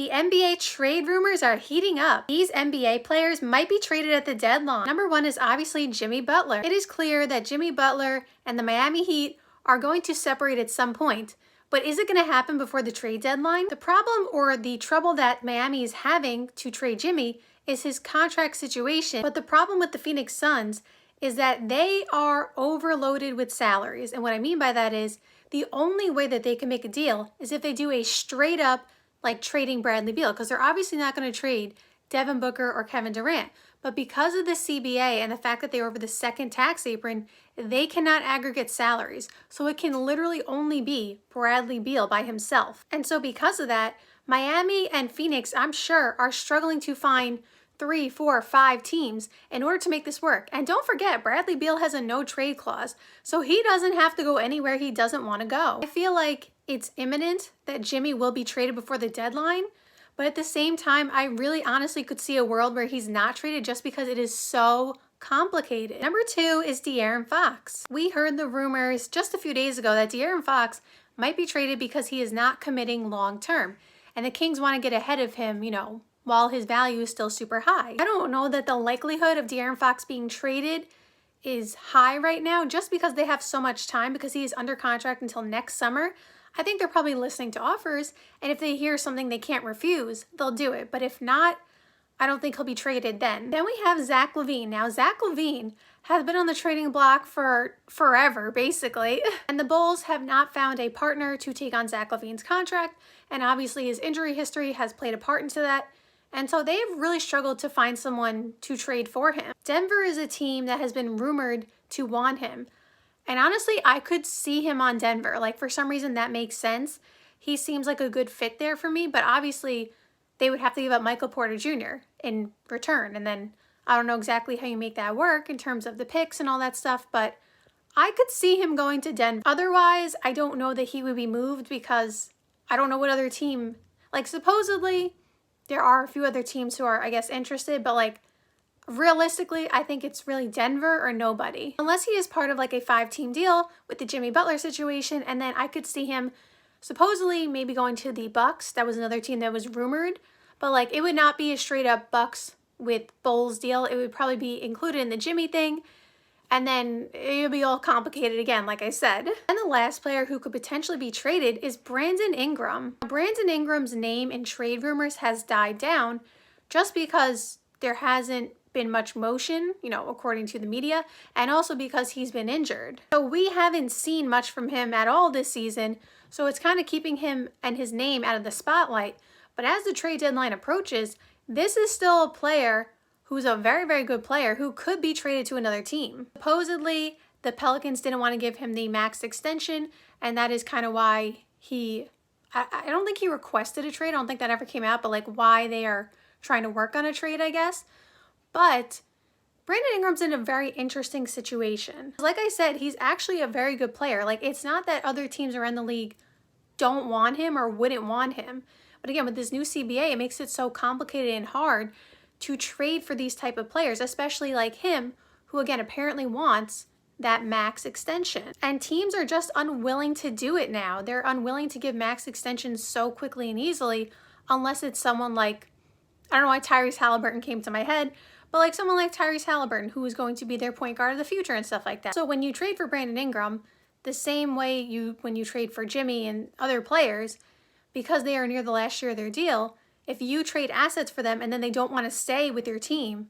The NBA trade rumors are heating up. These NBA players might be traded at the deadline. Number one is obviously Jimmy Butler. It is clear that Jimmy Butler and the Miami Heat are going to separate at some point. But is it going to happen before the trade deadline? The problem or the trouble that Miami is having to trade Jimmy is his contract situation. But the problem with the Phoenix Suns is that they are overloaded with salaries. And what I mean by that is the only way that they can make a deal is if they do a straight up like trading Bradley Beal, because they're obviously not going to trade Devin Booker or Kevin Durant. But because of the CBA and the fact that they're over the second tax apron, they cannot aggregate salaries. So it can literally only be Bradley Beal by himself. And so because of that, Miami and Phoenix, I'm sure, are struggling to find 3, 4, 5 teams in order to make this work. And don't forget, Bradley Beal has a no trade clause, so he doesn't have to go anywhere he doesn't want to go. I feel like it's imminent that Jimmy will be traded before the deadline, but at the same time, I really honestly could see a world where he's not traded just because it is so complicated. Number 2 is De'Aaron Fox. We heard the rumors just a few days ago that De'Aaron Fox might be traded because he is not committing long term, and the Kings want to get ahead of him, while his value is still super high. I don't know that the likelihood of De'Aaron Fox being traded is high right now just because they have so much time, because he is under contract until next summer. I think they're probably listening to offers, and if they hear something they can't refuse, they'll do it. But if not, I don't think he'll be traded then. Then we have Zach LaVine. Now, Zach LaVine has been on the trading block for forever, basically. And the Bulls have not found a partner to take on Zach LaVine's contract, and obviously his injury history has played a part into that. And so they've really struggled to find someone to trade for him. Denver is a team that has been rumored to want him. And honestly, I could see him on Denver. Like, for some reason, that makes sense. He seems like a good fit there for me, but obviously they would have to give up Michael Porter Jr. in return. And then I don't know exactly how you make that work in terms of the picks and all that stuff, but I could see him going to Denver. Otherwise, I don't know that he would be moved because I don't know what other team, like supposedly there are a few other teams who are, I guess, interested, but like realistically, I think it's really Denver or nobody. Unless he is part of like a 5-team deal with the Jimmy Butler situation, and then I could see him supposedly maybe going to the Bucks. That was another team that was rumored, but like it would not be a straight up Bucks with Bulls deal. It would probably be included in the Jimmy thing, and then it would be all complicated again, like I said. And the last player who could potentially be traded is Brandon Ingram. Brandon Ingram's name in trade rumors has died down just because there hasn't been much motion, according to the media, and also because he's been injured. So we haven't seen much from him at all this season, so it's kind of keeping him and his name out of the spotlight. But as the trade deadline approaches, this is still a player who's a very, very good player who could be traded to another team. Supposedly, the Pelicans didn't want to give him the max extension, and that is kind of why I don't think he requested a trade. I don't think that ever came out, but like why they are trying to work on a trade, I guess. But Brandon Ingram's in a very interesting situation. Like I said, he's actually a very good player. Like, it's not that other teams around the league don't want him or wouldn't want him. But again, with this new CBA, it makes it so complicated and hard to trade for these type of players, especially like him, who again apparently wants that max extension. And teams are just unwilling to do it now. They're unwilling to give max extensions so quickly and easily unless it's someone like, I don't know why Tyrese Halliburton came to my head, but like someone like Tyrese Halliburton, who is going to be their point guard of the future and stuff like that. So when you trade for Brandon Ingram, the same way when you trade for Jimmy and other players, because they are near the last year of their deal, if you trade assets for them and then they don't want to stay with your team,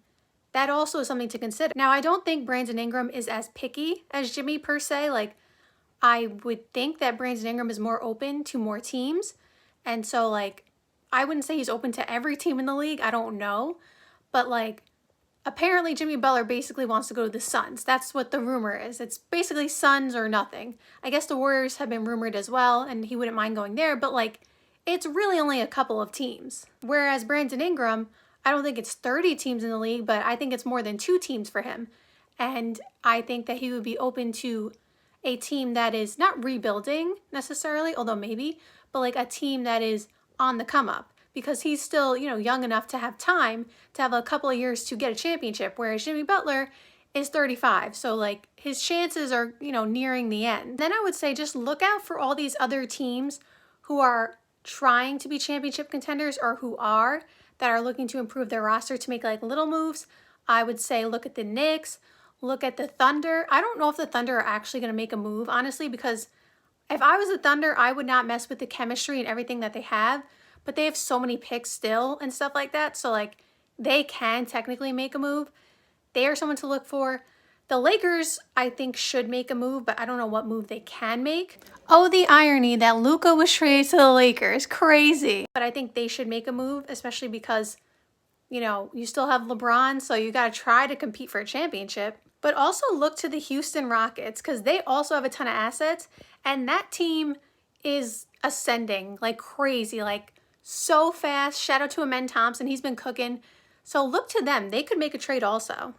that also is something to consider. Now, I don't think Brandon Ingram is as picky as Jimmy per se. Like, I would think that Brandon Ingram is more open to more teams. And so like, I wouldn't say he's open to every team in the league. I don't know. But like, apparently Jimmy Butler basically wants to go to the Suns. That's what the rumor is. It's basically Suns or nothing. I guess the Warriors have been rumored as well, and he wouldn't mind going there, but like, it's really only a couple of teams. Whereas Brandon Ingram, I don't think it's 30 teams in the league, but I think it's more than 2 teams for him. And I think that he would be open to a team that is not rebuilding necessarily, although maybe, but like a team that is on the come up, because he's still, young enough to have time to have a couple of years to get a championship, whereas Jimmy Butler is 35. So like his chances are, nearing the end. Then I would say just look out for all these other teams who are trying to be championship contenders or who are, that are looking to improve their roster to make like little moves, I would say look at the Knicks, look at the Thunder. I don't know if the Thunder are actually going to make a move, honestly, because if I was the Thunder, I would not mess with the chemistry and everything that they have, but they have so many picks still and stuff like that, so like they can technically make a move. They are someone to look for. The Lakers, I think, should make a move, but I don't know what move they can make. Oh, the irony that Luka was traded to the Lakers. Crazy. But I think they should make a move, especially because, you know, you still have LeBron, so you got to try to compete for a championship. But also look to the Houston Rockets because they also have a ton of assets, and that team is ascending like crazy, like so fast. Shout out to Amen Thompson. He's been cooking. So look to them. They could make a trade also.